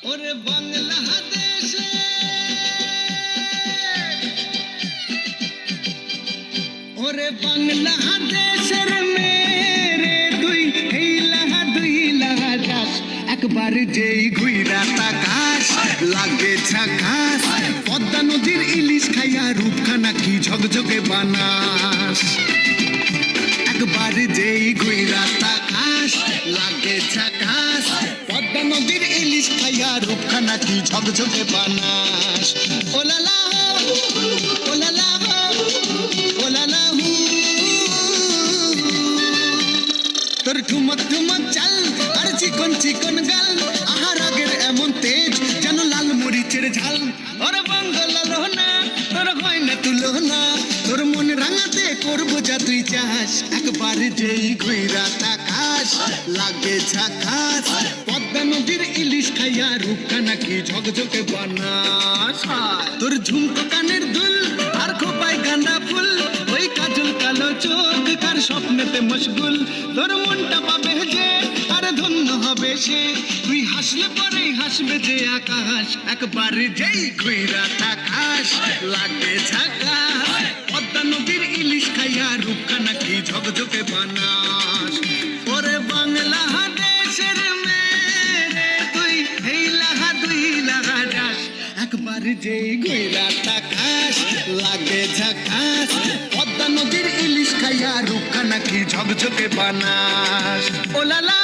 ওরে বাংলাদেশে ওরে বাংলাদেশের মেরে তুই দুই লাগাস একবার যেই ঘুইরা তাকাস লাগে ঝাকাস পদ্মা নদীর ইলিশ খাইয়া রূপখানা কি ঝকঝকে বানাস একবার যেই ঘুইরা তাকাস লাগে ঝাকাস পদ্মা নদীর ইলিশ খাইয়া রূপখানা কি ঝকঝকে বানাস ওলালা ওলালা ওলালা তোর ঠুমক ঠুমক চাল আর চিকন চিকন গাল আহার আগের এমন তেজ যেন লাল মরিচের ঝাল ওর বাংলা লোহনা তোর হয় না তুলনা তোর মন রাঙাতে করবো যা তুই চাস একবার যেই ঘুইরা তাকাস লাগে ঝাকাস পদ্মা নদীর ইলিশ খাইয়া রূপখানা কি ঝকঝকে বানাস তোর ঝুমকো কানের দুল আর খোপায় গাঁদা ফুল ওই কাজল কালো চোখ কার স্বপ্নেতে মশগুল তোর মনটা পাবে যে আর ধন্য হবে সে তুই হাসলে পরেই হাসবে যে আকাশ একবার যেই ঘুইরা তাকাস লাগে ঝাকাস পদ্মা নদীর ইলিশ খাইয়া রূপখানা কি ঝকঝকে বানাস ওরে বাংলাদেশের মেরে তুই দুই লাগা যাস একবার যেই ঘুইরা তাকাস লাগে ঝাকাস পদ্মা নদীর ইলিশ খাইয়া রূপখানা কি ঝকঝকে বানাস ওলালা